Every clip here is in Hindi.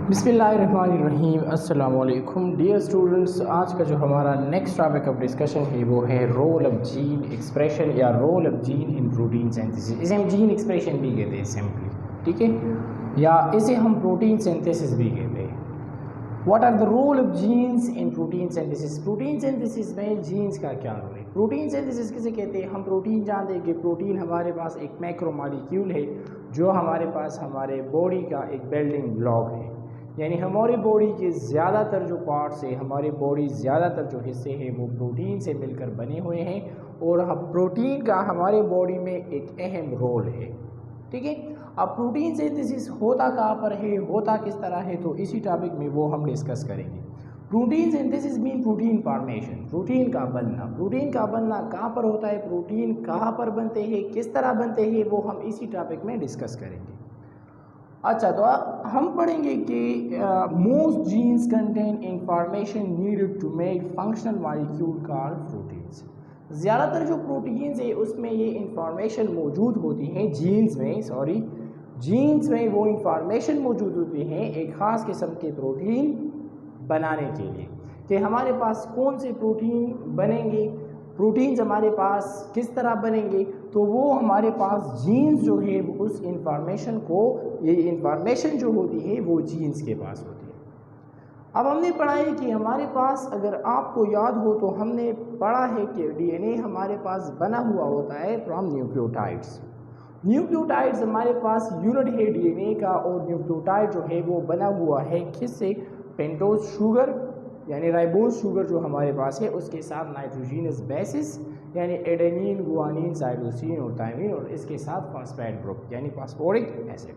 बिस्मिल्लाहिर्रहमानिर्रहीम अस्सलाम वालेकुम डियर स्टूडेंट्स। आज का जो हमारा नेक्स्ट टॉपिक ऑफ डिस्कशन है वो है रोल ऑफ जीन एक्सप्रेशन या role of gene in protein synthesis. इसे हम जीन एक्सप्रेशन भी कहते हैं सिंपली, ठीक है, या इसे हम प्रोटीन सिंथेसिस भी कहते हैं। What are the role of genes in protein synthesis? Protein synthesis में जीन्स का क्या रोल है? प्रोटीन सिंथेसिस किसे कहते हैं? हम प्रोटीन जानते हैं कि प्रोटीन हमारे पास एक मैक्रो मॉलिक्यूल है जो हमारे पास हमारे बॉडी का एक बिल्डिंग ब्लॉक है। यानी हमारी बॉडी के ज़्यादातर जो पार्ट्स है, हमारी बॉडी ज़्यादातर जो हिस्से हैं वो प्रोटीन से मिलकर बने हुए हैं और हम प्रोटीन का हमारे बॉडी में एक अहम रोल है, ठीक है। अब प्रोटीन सिंथेसिस होता कहाँ पर है, होता किस तरह है, तो इसी टॉपिक में वो हम डिस्कस करेंगे। Protein synthesis mean protein formation, protein का बनना। प्रोटीन का बनना कहाँ पर होता है, प्रोटीन कहाँ पर बनते हैं, किस तरह बनते हैं, वो हम इसी टॉपिक में डिस्कस करेंगे। अच्छा, तो हम पढ़ेंगे कि most genes contain information needed to make functional molecule called proteins. ज़्यादातर जो प्रोटीन्स है उसमें ये इंफॉर्मेशन मौजूद होती हैं, जीन्स में वो इंफॉर्मेशन मौजूद होती हैं एक ख़ास किस्म के प्रोटीन बनाने के लिए कि हमारे पास कौन से प्रोटीन बनेंगे, प्रोटीन्स हमारे पास किस तरह बनेंगे, तो वो हमारे पास जीन्स जो है उस इंफॉर्मेशन को, ये इंफॉर्मेशन जो होती है वो जीन्स के पास होती है। अब हमने पढ़ा है कि हमारे पास, अगर आपको याद हो तो हमने पढ़ा है कि डीएनए हमारे पास बना हुआ होता है फ्रॉम न्यूक्लियोटाइड्स। न्यूक्लियोटाइड्स हमारे पास यूनिट है डीएनए का, और न्यूक्लियोटाइड जो है वो बना हुआ है किससे? पेंटोज शुगर यानी राइबोज शुगर जो हमारे पास है, उसके साथ नाइट्रोजीनस बेसिस यानी एडेनिन, गुआनिन, साइटोसिन और थायमिन, और इसके साथ फॉस्फेट ग्रुप यानी फास्फोरिक एसिड।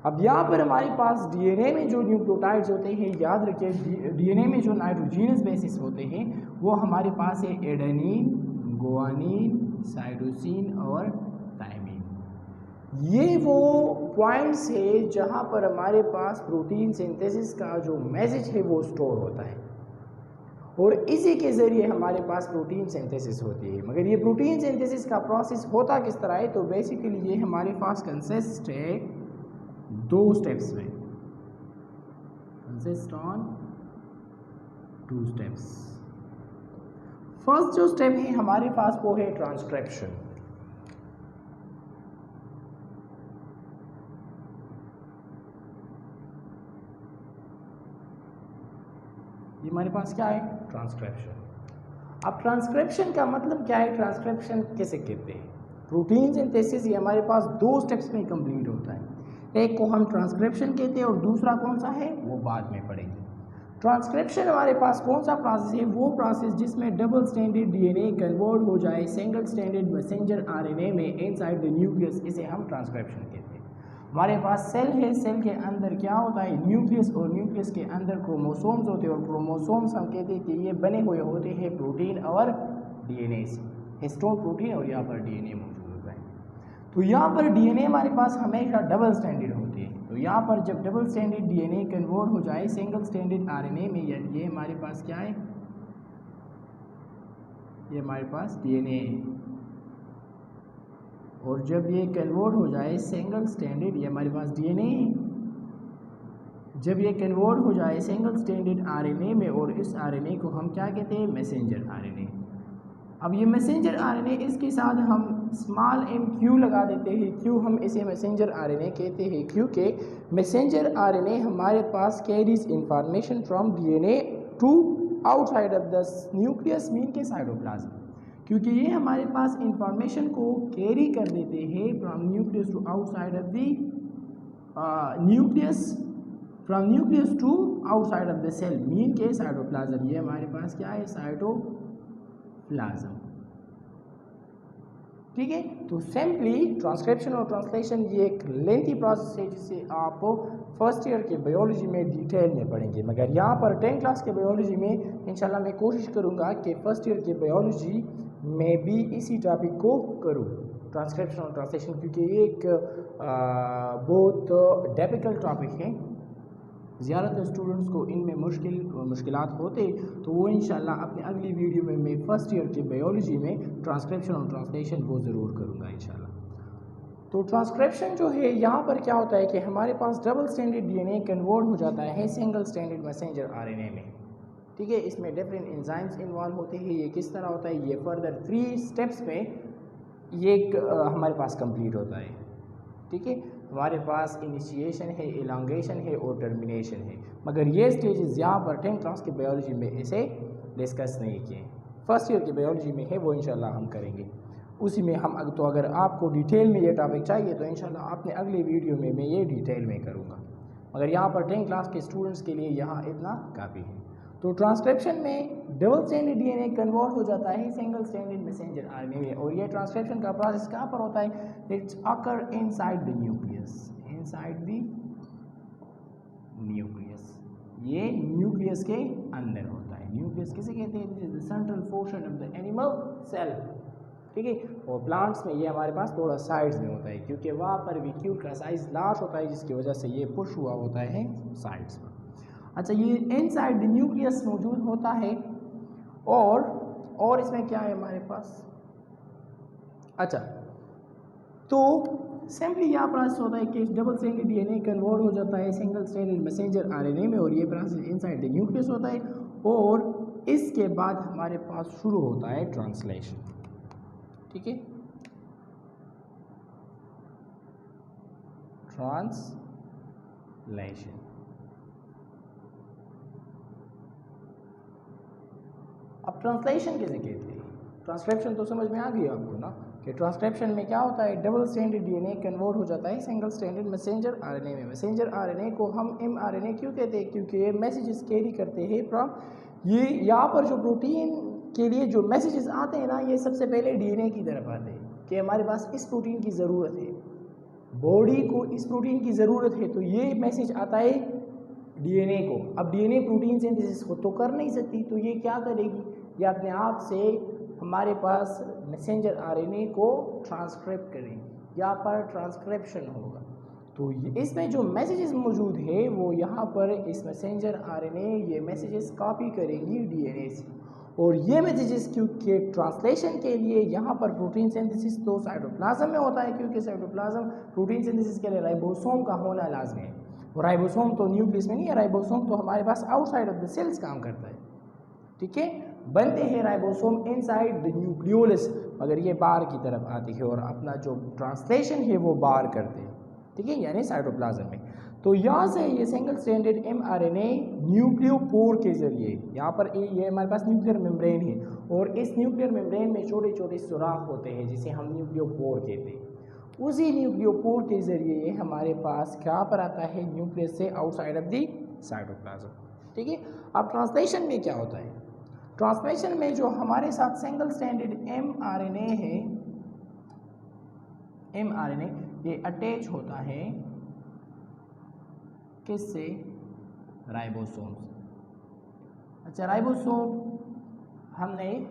अब यहाँ पर हमारे पास डीएनए में जो न्यूक्लियोटाइड्स होते हैं, याद रखिए डीएनए में जो नाइट्रोजीनस बेसिस होते हैं वो हमारे पास है एडेनिन, गुआनिन, साइटोसिन और थायमिन। ये वो पॉइंट्स है जहाँ पर हमारे पास प्रोटीन सिंथेसिस का जो मैसेज है वो स्टोर होता है, और इसी के ज़रिए हमारे पास प्रोटीन सिंथेसिस होती है। मगर ये प्रोटीन सिंथेसिस का प्रोसेस होता किस तरह है, तो बेसिकली ये हमारे पास कंसिस्ट है दो स्टेप्स में, consist on two steps. First जो स्टेप है हमारे पास वो है ट्रांसक्रिप्शन। ये हमारे पास क्या है? ट्रांसक्रिप्शन। अब ट्रांसक्रिप्शन का मतलब क्या है, ट्रांसक्रिप्शन किसे कहते हैं? प्रोटीन सिंथेसिस ये हमारे पास दो स्टेप्स में कंप्लीट होता है, एक को हम ट्रांसक्रिप्शन कहते हैं और दूसरा कौन सा है वो बाद में पढ़ेंगे। ट्रांसक्रिप्शन हमारे पास कौन सा प्रोसेस है? वो प्रोसेस जिसमें डबल स्टैंडर्ड डीएनए कन्वर्ट हो जाए सिंगल स्टैंडर्ड मैसेंजर आरएनए में इनसाइड द न्यूक्लियस, इसे हम ट्रांसक्रिप्शन कहते हैं। हमारे पास सेल है, सेल के अंदर क्या होता है? न्यूक्लियस, और न्यूक्लियस के अंदर क्रोमोसोम्स होते हैं, और क्रोमोसोम्स हम कहते हैं कि ये बने हुए होते हैं प्रोटीन और डीएनए से, हिस्टोन प्रोटीन, और यहाँ पर डीएनए मौजूद होता है। तो यहाँ पर डीएनए हमारे पास हमेशा डबल स्टैंडर्ड होती है, तो यहाँ पर जब डबल स्टैंडर्ड डीएनए कन्वर्ट हो जाए सिंगल स्टैंडर्ड आरएनए में, ये हमारे पास क्या है? ये हमारे पास डीएनए है, और जब ये कन्वर्ट हो जाए सिंगल स्टैंडर्ड, ये हमारे पास डीएनए है, जब ये कन्वर्ट हो जाए सिंगल स्टैंडर्ड आरएनए में, और इस आरएनए को हम क्या कहते हैं? Messenger RNA. अब ये मैसेंजर आरएनए, इसके साथ हम स्मॉल m Q लगा देते हैं, क्यों हम इसे मैसेंजर आरएनए कहते हैं? क्योंकि मैसेंजर आरएनए हमारे पास carries information from DNA to outside of the nucleus mean के साइटोप्लाज्म, क्योंकि ये हमारे पास इंफॉर्मेशन को कैरी कर देते हैं from nucleus to outside of the nucleus, from nucleus to outside of the cell mean के साइटोप्लाज्म। ये हमारे पास क्या है? साइटोप्लाज्म, ठीक है। तो सिंपली ट्रांसक्रिप्शन और ट्रांसलेशन ये एक लेंथी प्रोसेस है जिसे आप फर्स्ट ईयर के बायोलॉजी में डिटेल में पढ़ेंगे, मगर यहाँ पर 10th क्लास के बायोलॉजी में इंशाल्लाह मैं कोशिश करूँगा कि फर्स्ट ईयर के बायोलॉजी में भी इसी टॉपिक को करूँ, ट्रांसक्रिप्शन और ट्रांसलेशन, क्योंकि ये एक बहुत डिफिकल्ट टॉपिक है। ज़्यादातर स्टूडेंट्स को इनमें मुश्किलात होते, तो वो इंशाल्लाह अपने अगली वीडियो में मैं फर्स्ट ईयर के बायोलॉजी में ट्रांसक्रिप्शन और ट्रांसलेशन वो ज़रूर करूँगा इंशाल्लाह। तो ट्रांसक्रिप्शन जो है यहाँ पर क्या होता है कि हमारे पास डबल स्टैंडर्ड डीएनए कन्वर्ट हो जाता है सिंगल स्टैंडर्ड मैसेंजर आरएनए में। ठीक है, इसमें डिफरेंट एंजाइम्स इन्वॉल्व होते हैं। ये किस तरह होता है, ये फर्दर 3 स्टेप्स में ये हमारे पास कंप्लीट होता है। ठीक है, हमारे पास इनिशिएशन है, इलांगेशन है और टर्मिनेशन है, मगर ये स्टेजेस यहाँ पर 10th क्लास की बायोलॉजी में इसे डिस्कस नहीं किए। फर्स्ट ईयर की बायोलॉजी में है, वो इंशाल्लाह हम करेंगे उसी में हम। तो अगर आपको डिटेल में ये टॉपिक चाहिए तो इंशाल्लाह आपने अगले वीडियो में मैं ये डिटेल में करूँगा, मगर यहाँ पर 10th क्लास के स्टूडेंट्स के लिए यहाँ इतना काफ़ी है। तो ट्रांसक्रिप्शन में डबल स्टैंडर्ड डीएनए कन्वर्ट हो जाता है सिंगल स्टैंडर्ड मैसेंजर आरएनए में, और ये ट्रांसक्रिप्शन का प्रोसेस कहाँ पर होता है, it's occur inside the nucleus, inside the nucleus, ये न्यूक्लियस के अंदर होता है। न्यूक्लियस किसे कहते हैं, this is the central portion of the animal cell. ठीक है, और प्लांट्स में ये हमारे पास थोड़ा साइड्स में होता है, क्योंकि वहाँ पर वैक्यूल का साइज लार्ज होता है, जिसकी वजह से ये पुश हुआ होता है साइड्स पर। अच्छा, ये इनसाइड द न्यूक्लियस मौजूद होता है, और इसमें क्या है हमारे पास। अच्छा, तो सिंपली यहाँ प्रोसेस होता है कि डबल स्टैंडर्ड डीएनए कन्वर्ट हो जाता है सिंगल स्टैंडर्ड मैसेंजर आरएनए में, और ये प्रोसेस इनसाइड द न्यूक्लियस होता है, और इसके बाद हमारे पास शुरू होता है ट्रांसलेशन। ठीक है, ट्रांसलेशन। अब ट्रांसलेशन किसे कहते हैं, ट्रांसक्रिप्शन तो समझ में आ गई आपको ना, कि ट्रांसक्रिप्शन में क्या होता है, डबल स्टैंडर्ड डीएनए कन्वर्ट हो जाता है सिंगल स्टैंडर्ड मैसेंजर आरएनए में। मैसेंजर आरएनए को हम एमआरएनए क्यों कहते हैं, क्योंकि ये मैसेजेस कैरी करते हैं फ्रॉम, ये यहाँ पर जो प्रोटीन के लिए जो मैसेजेस आते हैं ना, ये सबसे पहले डीएनए की तरफ आते हैं कि हमारे पास इस प्रोटीन की ज़रूरत है, बॉडी को इस प्रोटीन की ज़रूरत है, तो ये मैसेज आता है डीएनए को। अब डीएनए प्रोटीन सिंथेसिस को तो कर नहीं सकती, तो ये क्या करेगी, ये अपने आप से हमारे पास मैसेंजर आरएनए को ट्रांसक्रिप्ट करेगी, यहाँ पर ट्रांसक्रिप्शन होगा। तो इसमें जो मैसेजेस मौजूद है वो यहाँ पर इस मैसेंजर आरएनए ये मैसेजेस कॉपी करेंगी डीएनए से, और ये मैसेजेस क्योंकि ट्रांसलेशन के लिए यहाँ पर प्रोटीन सिंथेसिस तो साइटोप्लाज्म में होता है, क्योंकि साइटोप्लाज्म प्रोटीन सिंथेसिस के लिए राइबोसोम का होना लाजमी है, और राइबोसोम तो न्यूक्लियस में नहीं है, राइबोसोम तो हमारे पास आउटसाइड ऑफ द सेल्स काम करता है। ठीक है, बनते हैं राइबोसोम इनसाइड द न्यूक्लियोलस, मगर ये बाहर की तरफ आती है और अपना जो ट्रांसलेशन है वो बाहर करते हैं। ठीक है, यानी साइटोप्लाज्म में। तो यहाँ से ये सिंगल स्टैंडर्ड एमआरएनए न्यूक्लियोपोर के जरिए, यहाँ पर ये हमारे पास न्यूक्लियर मेम्ब्रेन है, और इस न्यूक्लियर मेम्ब्रेन में छोटे छोटे सुराख होते हैं जिसे हम न्यूक्लियोपोर कहते हैं। उसी न्यूक्लियोपोर के जरिए ये हमारे पास क्या पर आता है, न्यूक्लियस से आउटसाइड ऑफ द साइटोप्लाज्म। ठीक है, अब ट्रांसलेशन में क्या होता है, ट्रांसलेशन में जो हमारे साथ सिंगल स्टैंडर्ड एमआरएनए है, एमआरएनए ये अटैच होता है किससे, राइबोसोम से। अच्छा, राइबोसोम हमने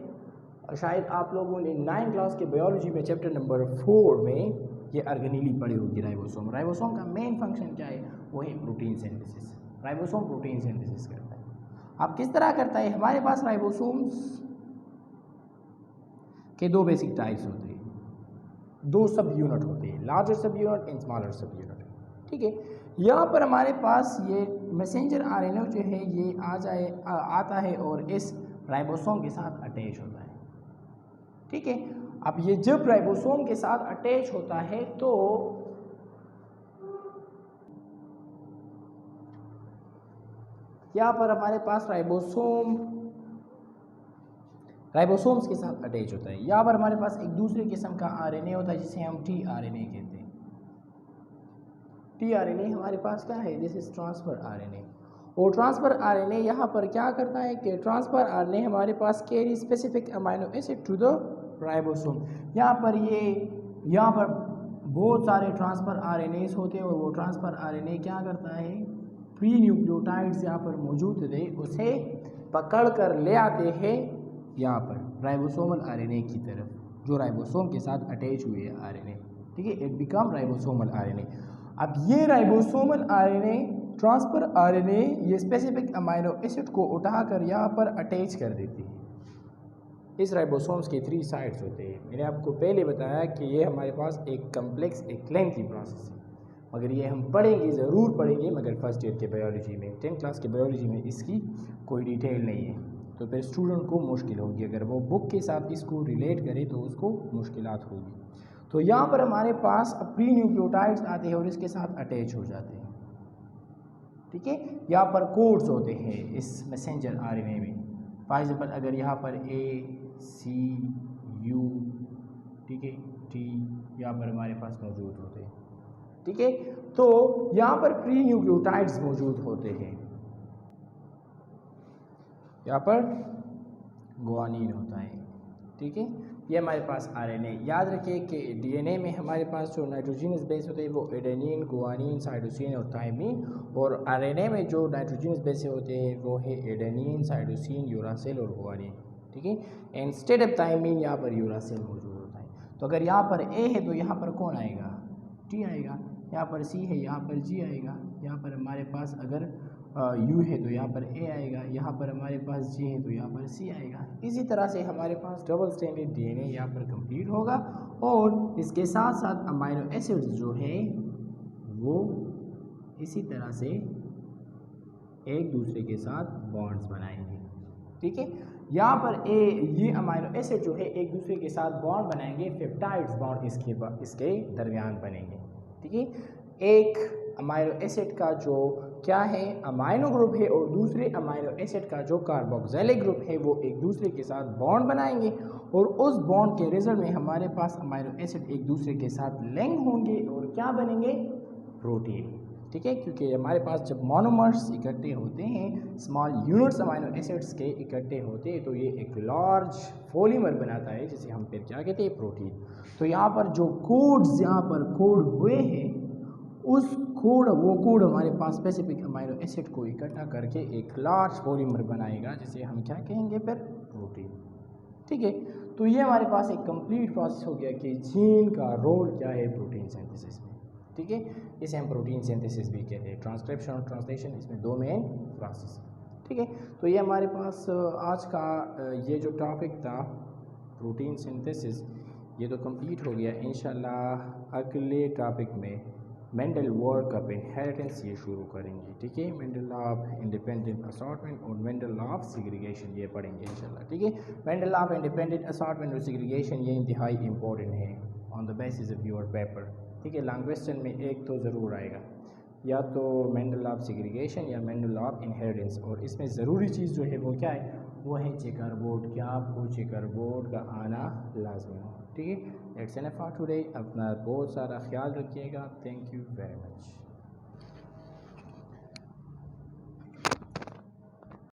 शायद आप लोगों ने 9th क्लास के बायोलॉजी में चैप्टर नंबर 4 में ये अर्गेनीली पढ़ी होगी। राइबोसोम, राइबोसोम का मेन फंक्शन क्या है, वो है protein synthesis. Ribosome protein synthesis करता है। अब किस तरह करता है, हमारे पास राइबोसोम्स के 2 बेसिक टाइप्स होते हैं, 2 सब यूनिट होते हैं, लार्जर सब यूनिट एंड स्मॉलर सब यूनिट। ठीक है, यहाँ पर हमारे पास ये मैसेंजर आरएनए जो है ये आता है और इस राइबोसोम के साथ अटैच होता है। ठीक है, अब ये जब राइबोसोम के साथ अटैच होता है तो यहाँ पर हमारे पास राइबोसोम्स के साथ अटैच होता है। यहाँ पर हमारे पास एक दूसरे किस्म का आरएनए होता है जिसे हम टीआरएनए कहते हैं। टीआरएनए हमारे पास क्या है, दिस इज ट्रांसफर आरएनए। और ट्रांसफर आरएनए यहाँ पर क्या करता है कि ट्रांसफर आरएनए हमारे पास carry specific amino acid to the ribosome. यहाँ पर बहुत सारे ट्रांसफर आरएनएस होते हैं, और वो ट्रांसफर आरएनए क्या करता है, प्री न्यूक्लियोटाइड्स यहाँ पर मौजूद थे उसे पकड़ कर ले आते हैं यहाँ पर राइबोसोमल आरएनए की तरफ, जो राइबोसोम के साथ अटैच हुए है आरएनए। ठीक है, इट बिकम राइबोसोमल आरएनए। अब ये राइबोसोमल आरएनए ट्रांसफर आरएनए ये स्पेसिफिक अमाइनो एसिड को उठाकर यहाँ पर अटैच कर देती है। इस राइबोसोम्स के 3 साइड्स होते हैं। मैंने आपको पहले बताया कि ये हमारे पास एक कम्प्लेक्स, एक लेंथी प्रोसेस है, मगर ये हम पढ़ेंगे, ज़रूर पढ़ेंगे, मगर फर्स्ट ईयर के बायोलॉजी में, 10th क्लास के बायोलॉजी में इसकी कोई डिटेल नहीं है, तो फिर स्टूडेंट को मुश्किल होगी। अगर वो बुक के साथ इसको रिलेट करे तो उसको मुश्किलात होगी। तो यहाँ पर हमारे पास प्री न्यूक्लियोटाइड्स आते हैं और इसके साथ अटैच हो जाते हैं, ठीक है। यहाँ पर कोड्स होते हैं इस मैसेंजर आरएनए में। फॉर एग्जाम्पल अगर यहाँ पर ACU, ठीक है, T यहाँ पर हमारे पास मौजूद होते हैं, ठीक है। तो यहाँ पर प्री न्यूक्लियोटाइड्स मौजूद होते हैं, यहाँ पर गुआनिन होता है, ठीक है। ये हमारे पास आरएनए। याद रखिए कि डीएनए में हमारे पास जो नाइट्रोजनस बेस होते हैं वो एडेनिन, गुआनिन, साइटोसिन और थायमिन, और आरएनए में जो नाइट्रोजनस बेस होते हैं वो है एडेनिन, साइटोसिन, यूरासिल और गुआनिन, ठीक है। इंस्टेड ऑफ थायमिन यहाँ पर यूरासिल मौजूद होता है। तो अगर यहाँ पर ए है तो यहाँ पर कौन आएगा? टी आएगा। यहाँ पर सी है, यहाँ पर जी आएगा। यहाँ पर हमारे पास अगर यू है तो यहाँ पर ए आएगा। यहाँ पर हमारे पास जी है तो यहाँ पर सी आएगा। इसी तरह से हमारे पास डबल स्ट्रैंडेड डीएनए यहाँ पर कंप्लीट होगा, और इसके साथ साथ अमाइनो एसिड्स जो है वो इसी तरह से एक दूसरे के साथ बॉन्ड्स बनाएंगे, ठीक है। यहाँ पर ये अमाइनो एसिड जो है एक दूसरे के साथ बॉन्ड बनाएंगे, पेप्टाइड्स बॉन्ड इसके दरमियान बनेंगे, ठीक है। एक अमाइनो एसिड का जो क्या है अमाइनो ग्रुप है और दूसरे अमाइनो एसिड का जो कार्बोक्सिलिक ग्रुप है वो एक दूसरे के साथ बॉन्ड बनाएंगे, और उस बॉन्ड के रिजल्ट में हमारे पास अमाइनो एसिड एक दूसरे के साथ लिंक होंगे और क्या बनेंगे? प्रोटीन, ठीक है। क्योंकि हमारे पास जब मोनोमर्स इकट्ठे होते हैं, स्मॉल यूनिट्स अमाइनो एसिड्स के इकट्ठे होते हैं, तो ये एक लार्ज पॉलीमर बनाता है, जिसे हम फिर क्या कहते हैं? प्रोटीन। तो यहाँ पर जो कोड्स यहाँ पर कोड हुए हैं, उस कोड हमारे पास स्पेसिफिक अमाइनो एसिड को इकट्ठा करके एक लार्ज पॉलीमर बनाएगा, जिसे हम क्या कहेंगे? फिर प्रोटीन, ठीक है। तो ये हमारे पास एक कंप्लीट प्रोसेस हो गया कि जीन का रोल क्या है प्रोटीन सिंथेसिस में, ठीक है। इसे हम प्रोटीन सिंथेसिस भी कहते हैं। ट्रांसक्रिप्शन और ट्रांसलेशन, इसमें 2 मेन प्रोसेस, ठीक है। तो ये हमारे पास आज का ये जो टॉपिक था प्रोटीन सिंथेसिस, ये तो कंप्लीट हो गया। इंशाल्लाह अगले टॉपिक में मेंडल वर्क ऑफ इनहेरिटेंस ये शुरू करेंगे, ठीक है। Mendel law of independent assortment और मेंडल लॉ ऑफ सेग्रीगेशन ये पढ़ेंगे इंशाल्लाह, ठीक है। Mendel law of independent assortment और सेग्रीगेशन ये इंतहाई इंपॉर्टेंट है on the basis of your paper, ठीक है। लॉन्ग क्वेश्चन में एक तो ज़रूर आएगा, या तो मेंडल लॉ ऑफ सेग्रीगेशन या मेंडल लॉ ऑफ इनहेरिटेंस, और इसमें ज़रूरी चीज़ जो है वो क्या है? वो है चेकर बोर्ड, क्या आपको चेकर बोर्ड का आना लाजमी हो, ठीक है। That's enough for today. अपना बहुत सारा ख्याल रखिएगा। Thank you very much.